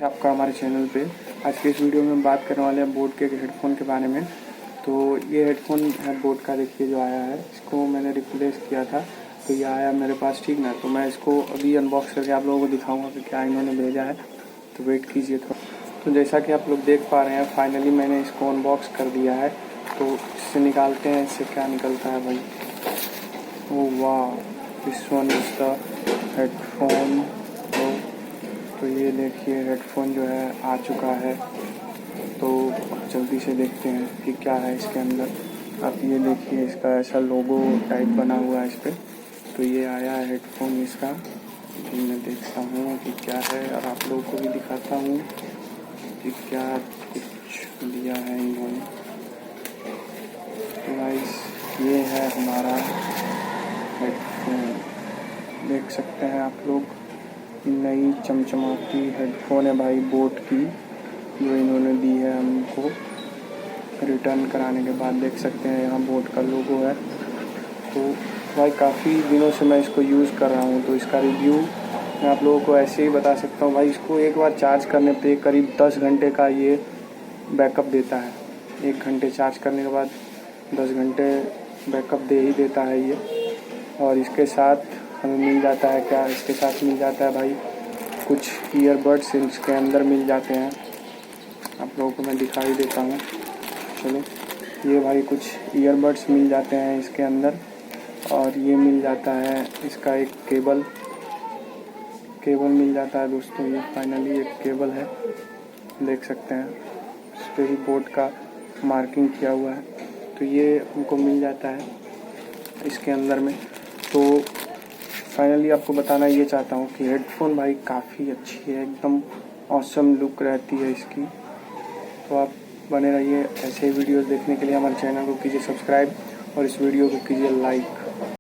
है आपका हमारे चैनल पे। आज के इस वीडियो में हम बात करने वाले हैं बोट के हेडफोन के बारे में। तो ये हेडफोन है बोट का, देखिए जो आया है, इसको मैंने रिप्लेस किया था तो ये आया मेरे पास, ठीक ना। तो मैं इसको अभी अनबॉक्स करके आप लोगों को दिखाऊंगा कि क्या इन्होंने भेजा है, तो वेट कीजिए। तो जैसा कि आप लोग देख पा रहे हैं, फाइनली मैंने इसको अनबॉक्स कर दिया है। तो इससे निकालते हैं, इससे क्या निकलता है भाई। ओह वाह, this one is the headphone. तो ये देखिए हेडफोन जो है आ चुका है। तो जल्दी से देखते हैं कि क्या है इसके अंदर। आप ये देखिए, इसका ऐसा लोगो टाइप बना हुआ है इस पर। तो ये आया है हेडफोन इसका। तो मैं देखता हूँ कि क्या है और आप लोगों को भी दिखाता हूँ कि क्या कुछ दिया है इन्होंने। तो गाइस ये है हमारा हेडफोन, देख सकते हैं आप लोग। नई चमचमाती हेडफोन है भाई बोट की, जो इन्होंने दी है हमको रिटर्न कराने के बाद। देख सकते हैं यहाँ बोट का लोगो है। तो भाई काफ़ी दिनों से मैं इसको यूज़ कर रहा हूँ, तो इसका रिव्यू मैं आप लोगों को ऐसे ही बता सकता हूँ भाई। इसको एक बार चार्ज करने पे करीब 10 घंटे का ये बैकअप देता है। 1 घंटे चार्ज करने के बाद 10 घंटे बैकअप दे ही देता है ये। और इसके साथ हमें मिल जाता है क्या, इसके साथ मिल जाता है भाई कुछ ईयरबड्स इसके अंदर मिल जाते हैं। आप लोगों को मैं दिखा ही देता हूँ, चलो। ये भाई कुछ ईयरबड्स मिल जाते हैं इसके अंदर, और ये मिल जाता है इसका एक केबल मिल जाता है दोस्तों। ये फाइनली एक केबल है, देख सकते हैं इस पर ही बोट का मार्किंग किया हुआ है। तो ये हमको मिल जाता है इसके अंदर में। तो फाइनली आपको बताना ये चाहता हूँ कि हेडफोन भाई काफ़ी अच्छी है, एकदम ऑसम लुक रहती है इसकी। तो आप बने रहिए ऐसे वीडियोस देखने के लिए। हमारे चैनल को कीजिए सब्सक्राइब और इस वीडियो को कीजिए लाइक।